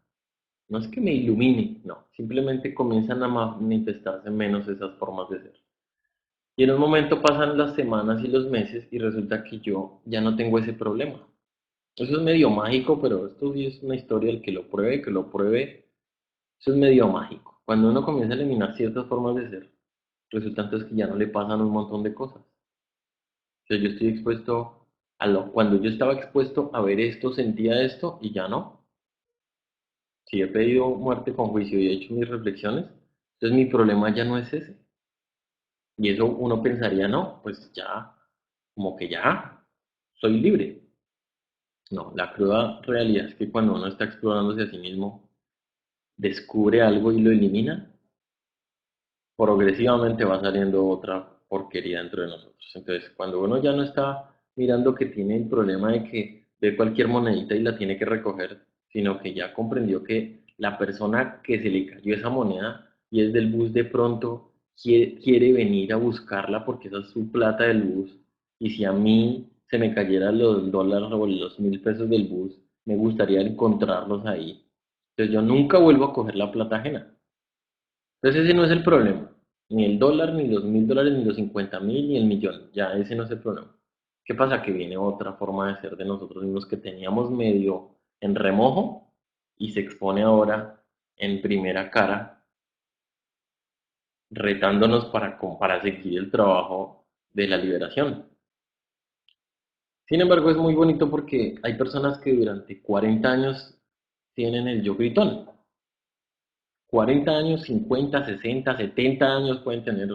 no es que me ilumine, no, simplemente comienzan a manifestarse menos esas formas de ser. Y en un momento pasan las semanas y los meses y resulta que yo ya no tengo ese problema. Eso es medio mágico, pero esto sí es una historia, el que lo pruebe, eso es medio mágico. Cuando uno comienza a eliminar ciertas formas de ser, resulta entonces que ya no le pasan un montón de cosas. O sea, yo estoy expuesto cuando yo estaba expuesto a ver esto, sentía esto y ya no. Si he pedido muerte con juicio y he hecho mis reflexiones, entonces mi problema ya no es ese. Y eso uno pensaría, no, pues ya, como que ya, soy libre. No, la cruda realidad es que cuando uno está explorándose a sí mismo, descubre algo y lo elimina, progresivamente va saliendo otra porquería dentro de nosotros. Entonces, cuando uno ya no está mirando que tiene el problema de que ve cualquier monedita y la tiene que recoger, sino que ya comprendió que la persona que se le cayó esa moneda y es del bus de pronto quiere venir a buscarla porque esa es su plata del bus. Y si a mí se me cayeran los dólares o los 1.000 pesos del bus, me gustaría encontrarlos ahí. Entonces yo nunca vuelvo a coger la plata ajena. Entonces ese no es el problema. Ni el dólar, ni los 1.000 dólares, ni los 50.000, ni el millón. Ya ese no es el problema. ¿Qué pasa? Que viene otra forma de ser de nosotros mismos que teníamos medio en remojo y se expone ahora en primera cara, retándonos para seguir el trabajo de la liberación. Sin embargo, es muy bonito porque hay personas que durante 40 años tienen el yo gritón. 40 años, 50, 60, 70 años pueden tener.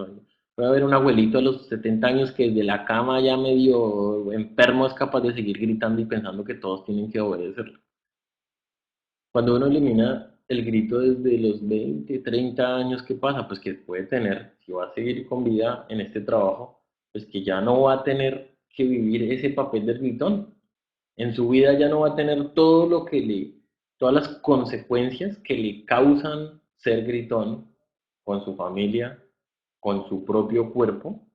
Puede haber un abuelito a los 70 años que desde la cama ya medio enfermo es capaz de seguir gritando y pensando que todos tienen que obedecerlo. Cuando uno elimina el grito desde los 20, 30 años, ¿qué pasa? Pues que puede tener, si va a seguir con vida en este trabajo, pues que ya no va a tener que vivir ese papel del gritón. En su vida ya no va a tener todas las consecuencias que le causan ser gritón con su familia, con su propio cuerpo,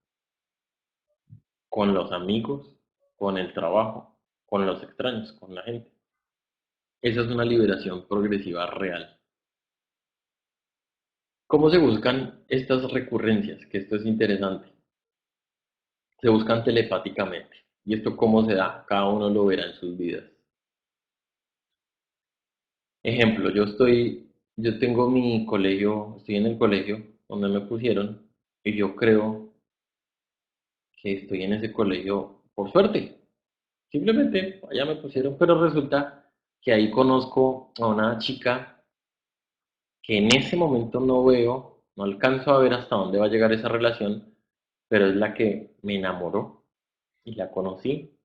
con los amigos, con el trabajo, con los extraños, con la gente. Esa es una liberación progresiva real. ¿Cómo se buscan estas recurrencias? Que esto es interesante. Se buscan telepáticamente. ¿Y esto cómo se da? Cada uno lo verá en sus vidas. Ejemplo, yo tengo mi colegio, estoy en el colegio donde me pusieron y yo creo que estoy en ese colegio por suerte. Simplemente allá me pusieron, pero resulta que ahí conozco a una chica que en ese momento no veo, No alcanzo a ver hasta dónde va a llegar esa relación, pero es la que me enamoró y la conocí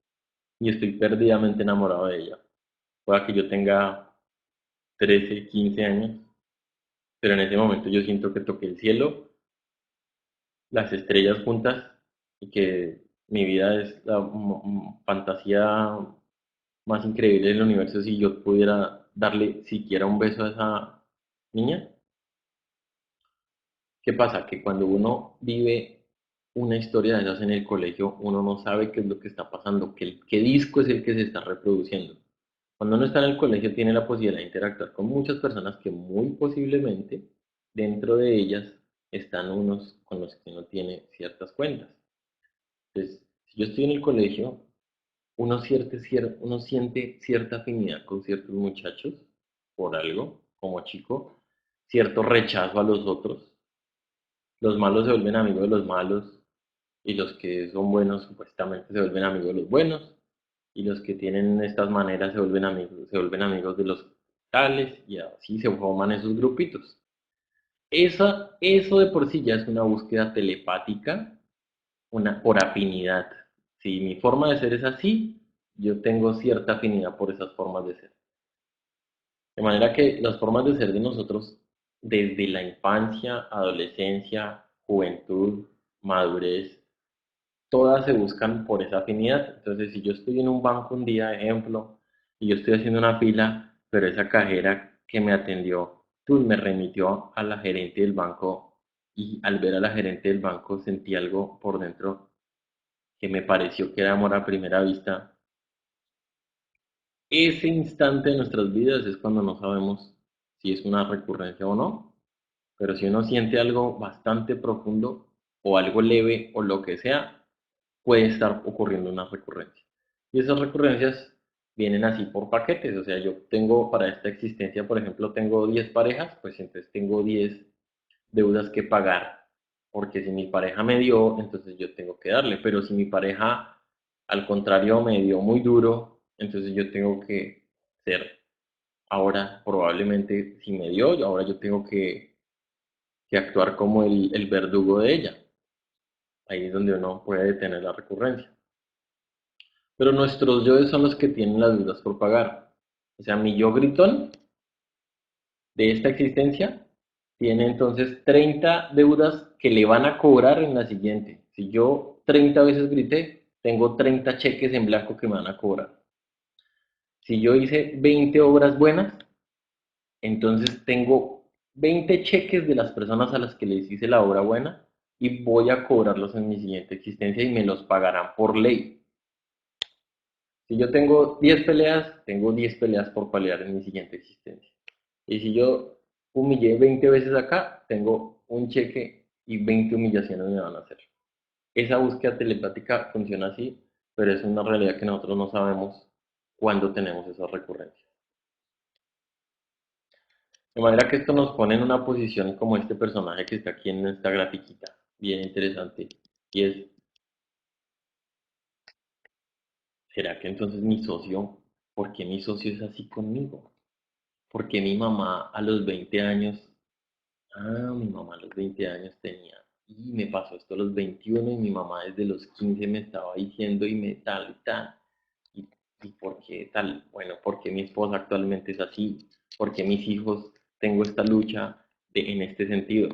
y estoy perdidamente enamorado de ella. Pueda que yo tenga 13, 15 años, pero en ese momento yo siento que toqué el cielo, las estrellas juntas y que mi vida es la fantasía más increíble del universo si yo pudiera darle siquiera un beso a esa niña. ¿Qué pasa? Que cuando uno vive una historia de esas en el colegio, uno no sabe qué es lo que está pasando, qué disco es el que se está reproduciendo. Cuando uno está en el colegio tiene la posibilidad de interactuar con muchas personas que muy posiblemente dentro de ellas están unos con los que uno tiene ciertas cuentas. Entonces, si yo estoy en el colegio, uno siente cierta afinidad con ciertos muchachos por algo, como chico, cierto rechazo a los otros. Los malos se vuelven amigos de los malos y los que son buenos supuestamente se vuelven amigos de los buenos y los que tienen estas maneras se vuelven amigos de los tales y así se forman esos grupitos. Eso de por sí ya es una búsqueda telepática, por afinidad. Si mi forma de ser es así, yo tengo cierta afinidad por esas formas de ser. De manera que las formas de ser de nosotros, desde la infancia, adolescencia, juventud, madurez, todas se buscan por esa afinidad. Entonces, si yo estoy en un banco un día, ejemplo, y yo estoy haciendo una fila, pero esa cajera que me atendió, pues me remitió a la gerente del banco y al ver a la gerente del banco sentí algo por dentro que me pareció que era amor a primera vista. Ese instante de nuestras vidas es cuando no sabemos si es una recurrencia o no, pero si uno siente algo bastante profundo o algo leve o lo que sea, puede estar ocurriendo una recurrencia. Y esas recurrencias vienen así por paquetes, o sea, yo tengo para esta existencia, por ejemplo, tengo 10 parejas, pues entonces tengo 10 deudas que pagar, porque si mi pareja me dio, entonces yo tengo que darle, pero si mi pareja al contrario me dio muy duro, entonces yo tengo que ser, ahora probablemente si me dio, ahora yo tengo que actuar como el verdugo de ella. Ahí es donde uno puede detener la recurrencia. Pero nuestros yoes son los que tienen las deudas por pagar. O sea, mi yo gritón de esta existencia tiene entonces 30 deudas que le van a cobrar en la siguiente. Si yo 30 veces grité, tengo 30 cheques en blanco que me van a cobrar. Si yo hice 20 obras buenas, entonces tengo 20 cheques de las personas a las que les hice la obra buena y voy a cobrarlos en mi siguiente existencia y me los pagarán por ley. Si yo tengo 10 peleas, tengo 10 peleas por pelear en mi siguiente existencia. Y si yo humillé 20 veces acá, tengo un cheque y 20 humillaciones me van a hacer. Esa búsqueda telepática funciona así, pero es una realidad que nosotros no sabemos cuándo tenemos esas recurrencias. De manera que esto nos pone en una posición como este personaje que está aquí en esta grafiquita, bien interesante. Y es, ¿será que entonces mi socio, por qué mi socio es así conmigo? ¿Por qué mi mamá a los 20 años mi mamá a los 20 años tenía, y me pasó esto a los 21 y mi mamá desde los 15 me estaba diciendo y me tal y tal. ¿Y, y por qué tal? Bueno, porque mi esposa actualmente es así, porque mis hijos tengo esta lucha en este sentido,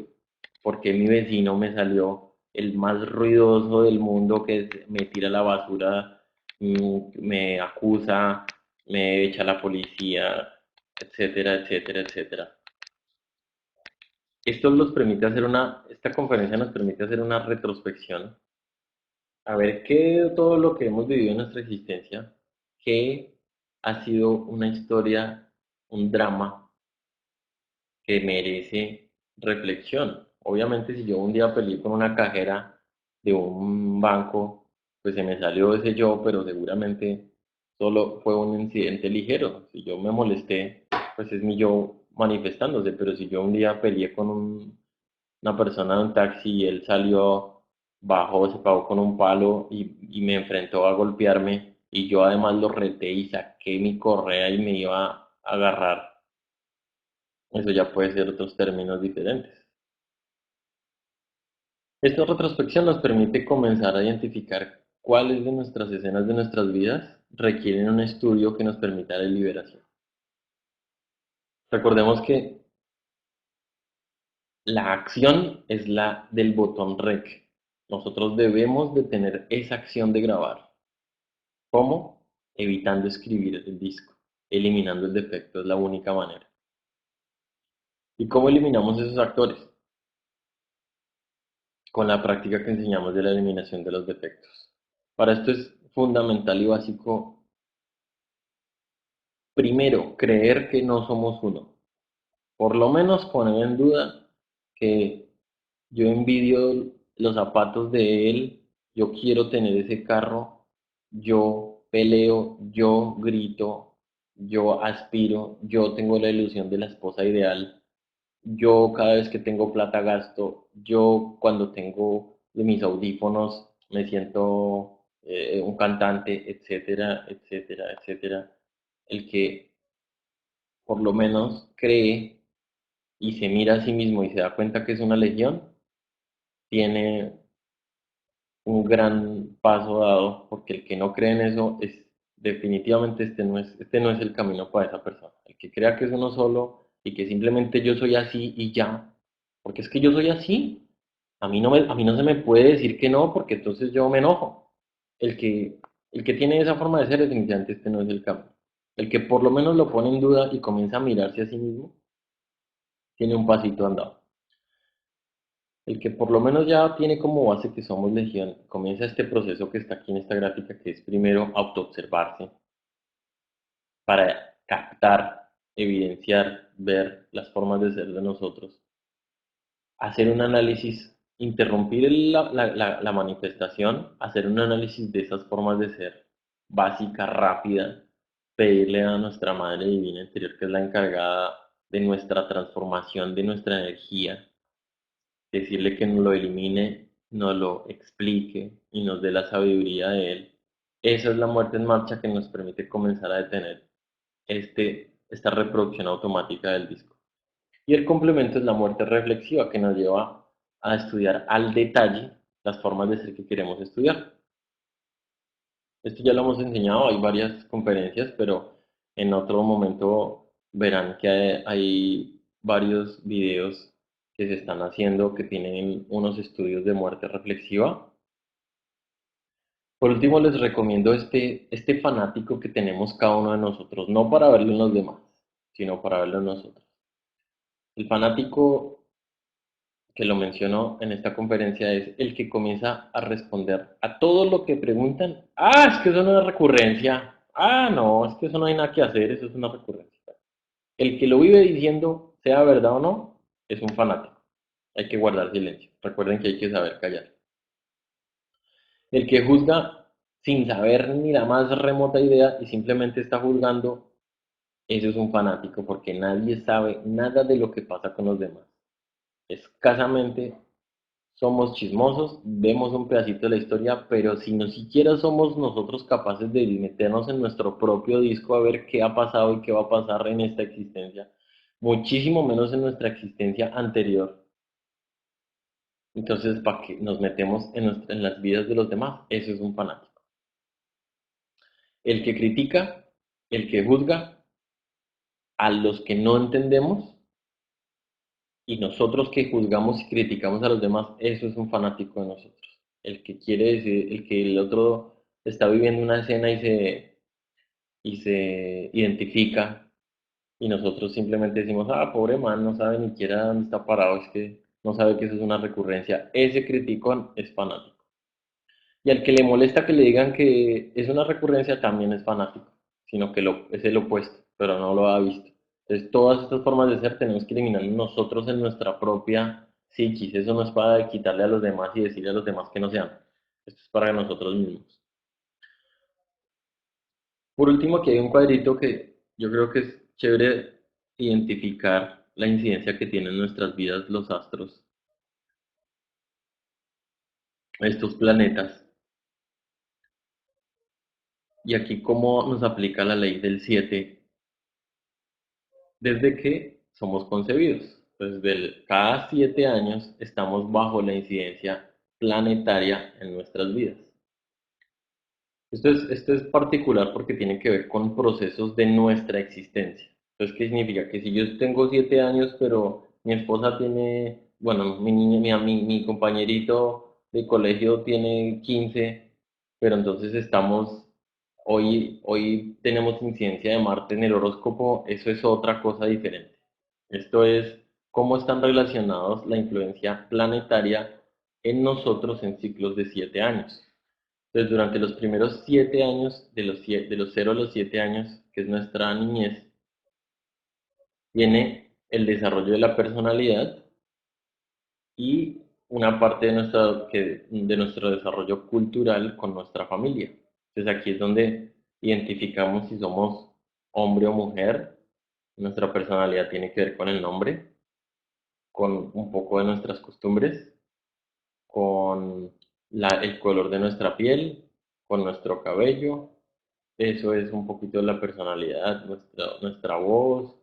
porque mi vecino me salió el más ruidoso del mundo que me tira la basura, me acusa, me echa a la policía, etcétera, etcétera, etcétera. Esta conferencia nos permite hacer una retrospección, a ver qué de todo lo que hemos vivido en nuestra existencia, qué ha sido una historia, un drama que merece reflexión. Obviamente, si yo un día peleé con una cajera de un banco, pues se me salió ese yo, pero seguramente solo fue un incidente ligero. Si yo me molesté, pues es mi yo manifestándose, pero si yo un día peleé con una persona de un taxi y él salió, bajó, se pagó con un palo y me enfrentó a golpearme y yo además lo reté y saqué mi correa y me iba a agarrar. Eso ya puede ser otros términos diferentes. Esta retrospección nos permite comenzar a identificar cuáles de nuestras escenas de nuestras vidas requieren un estudio que nos permita la liberación. Recordemos que la acción es la del botón REC. Nosotros debemos de tener esa acción de grabar. ¿Cómo? Evitando escribir el disco, eliminando el defecto, es la única manera. ¿Y cómo eliminamos esos actores? Con la práctica que enseñamos de la eliminación de los defectos. Para esto es fundamental y básico, primero, creer que no somos uno. Por lo menos poner en duda que yo envidio los zapatos de él, yo quiero tener ese carro, yo peleo, yo grito, yo aspiro, yo tengo la ilusión de la esposa ideal, yo cada vez que tengo plata gasto, yo cuando tengo de mis audífonos me siento un cantante, etcétera, etcétera, etcétera. El que por lo menos cree y se mira a sí mismo y se da cuenta que es una legión, tiene un gran paso dado, porque el que no cree en eso es definitivamente este no es el camino para esa persona. El que crea que es uno solo y que simplemente yo soy así y ya, porque es que yo soy así, a mí no se me puede decir que no, porque entonces yo me enojo. El que, el que tiene esa forma de ser, definitivamente este no es el camino. El que por lo menos lo pone en duda y comienza a mirarse a sí mismo, tiene un pasito andado. El que por lo menos ya tiene como base que somos legión, comienza este proceso que está aquí en esta gráfica, que es primero autoobservarse para captar, evidenciar, ver las formas de ser de nosotros, hacer un análisis, interrumpir la manifestación, hacer un análisis de esas formas de ser básica, rápida, pedirle a nuestra Madre Divina Interior, que es la encargada de nuestra transformación, de nuestra energía, decirle que nos lo elimine, nos lo explique y nos dé la sabiduría de él. Esa es la muerte en marcha que nos permite comenzar a detener esta reproducción automática del disco. Y el complemento es la muerte reflexiva que nos lleva a estudiar al detalle las formas de ser que queremos estudiar. Esto ya lo hemos enseñado, hay varias conferencias, pero en otro momento verán que hay varios videos que se están haciendo que tienen unos estudios de muerte reflexiva. Por último, les recomiendo este fanático que tenemos cada uno de nosotros, no para verlo en los demás, sino para verlo en nosotros. El fanático que lo menciono en esta conferencia es el que comienza a responder a todo lo que preguntan. Ah, es que eso no es recurrencia. Ah, no, es que eso no hay nada que hacer, eso es una recurrencia. El que lo vive diciendo, sea verdad o no, es un fanático. Hay que guardar silencio. Recuerden que hay que saber callar. El que juzga sin saber ni la más remota idea y simplemente está juzgando, eso es un fanático porque nadie sabe nada de lo que pasa con los demás. Escasamente somos chismosos, vemos un pedacito de la historia, pero si no siquiera somos nosotros capaces de meternos en nuestro propio disco a ver qué ha pasado y qué va a pasar en esta existencia, muchísimo menos en nuestra existencia anterior. Entonces, ¿para qué nos metemos en las vidas de los demás? Eso es un fanático. El que critica, el que juzga a los que no entendemos y nosotros que juzgamos y criticamos a los demás, eso es un fanático de nosotros. El que quiere decir, el que el otro está viviendo una escena y se identifica y nosotros simplemente decimos, ah, pobre man, no sabe ni siquiera dónde está parado, es que no sabe que eso es una recurrencia. Ese criticón es fanático. Y al que le molesta que le digan que es una recurrencia también es fanático, sino que es el opuesto, pero no lo ha visto. Entonces, todas estas formas de ser tenemos que eliminar nosotros en nuestra propia psiquis. Eso no es para quitarle a los demás y decirle a los demás que no sean. Esto es para nosotros mismos. Por último, aquí hay un cuadrito que yo creo que es chévere identificar la incidencia que tienen en nuestras vidas los astros, estos planetas. Y aquí cómo nos aplica la ley del 7 desde que somos concebidos. Cada 7 años estamos bajo la incidencia planetaria en nuestras vidas. Esto es particular porque tiene que ver con procesos de nuestra existencia. Entonces, ¿qué significa? Que si yo tengo 7 años, pero mi esposa tiene, bueno, mi niño, mi compañerito de colegio tiene 15, pero entonces hoy tenemos incidencia de Marte en el horóscopo, eso es otra cosa diferente. Esto es cómo están relacionados la influencia planetaria en nosotros en ciclos de 7 años. Entonces, durante los primeros 7 años, de los 0 a los 7 años, que es nuestra niñez, viene el desarrollo de la personalidad y una parte de nuestro desarrollo cultural con nuestra familia. Entonces, aquí es donde identificamos si somos hombre o mujer. Nuestra personalidad tiene que ver con el nombre, con un poco de nuestras costumbres, con el color de nuestra piel, con nuestro cabello. Eso es un poquito la personalidad, nuestra voz,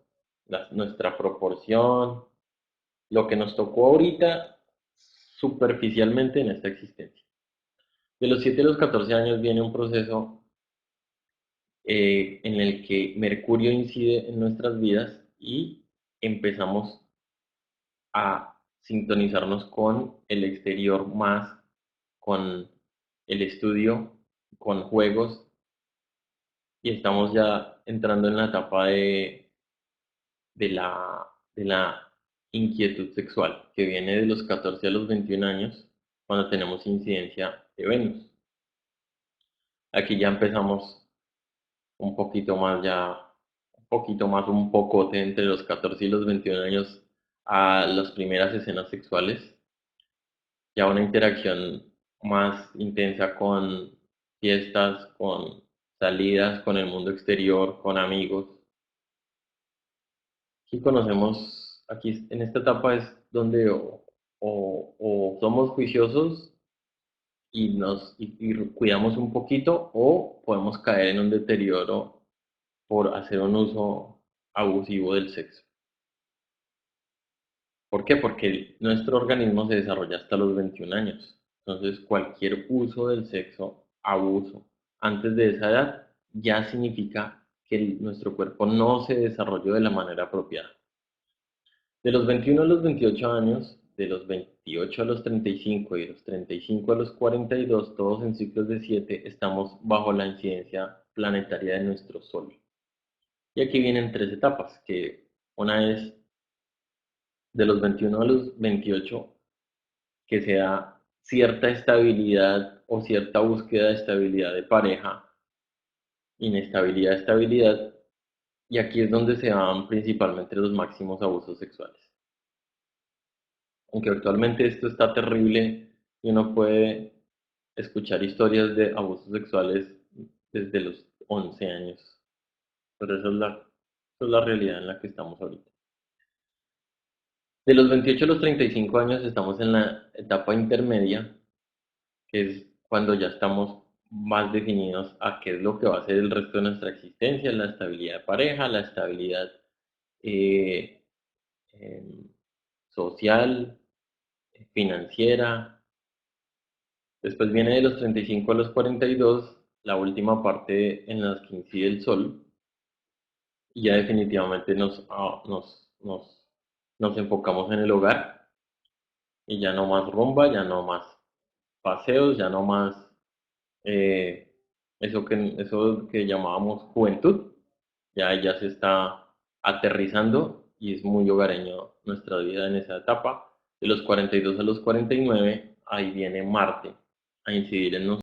nuestra proporción, lo que nos tocó ahorita superficialmente en esta existencia. De los 7 a los 14 años viene un proceso en el que Mercurio incide en nuestras vidas y empezamos a sintonizarnos con el exterior más, con el estudio, con juegos, y estamos ya entrando en la etapa de la inquietud sexual, que viene de los 14 a los 21 años, cuando tenemos incidencia de Venus. Aquí ya empezamos un poquito más, un pocote entre los 14 y los 21 años a las primeras escenas sexuales, ya una interacción más intensa con fiestas, con salidas, con el mundo exterior, con amigos. Aquí en esta etapa es donde o somos juiciosos y cuidamos un poquito, o podemos caer en un deterioro por hacer un uso abusivo del sexo. ¿Por qué? Porque nuestro organismo se desarrolla hasta los 21 años. Entonces, cualquier uso del sexo, abuso, antes de esa edad, ya significa que nuestro cuerpo no se desarrolló de la manera apropiada. De los 21 a los 28 años, de los 28 a los 35 y de los 35 a los 42, todos en ciclos de 7, estamos bajo la incidencia planetaria de nuestro Sol. Y aquí vienen tres etapas, que una es de los 21 a los 28, que se da cierta estabilidad o cierta búsqueda de estabilidad de pareja, inestabilidad, estabilidad, y aquí es donde se dan principalmente los máximos abusos sexuales. Aunque actualmente esto está terrible y uno puede escuchar historias de abusos sexuales desde los 11 años, pero esa es la realidad en la que estamos ahorita. De los 28 a los 35 años estamos en la etapa intermedia, que es cuando ya estamos más definidos a qué es lo que va a ser el resto de nuestra existencia, la estabilidad de pareja, la estabilidad eh, em, social, financiera. Después viene de los 35 a los 42, la última parte en la que incide el sol, y ya definitivamente nos enfocamos en el hogar, y ya no más rumba, ya no más paseos, ya no más eh, eso que llamábamos juventud, ya se está aterrizando y es muy hogareño nuestra vida en esa etapa. De los 42 a los 49, ahí viene Marte a incidir en nosotros.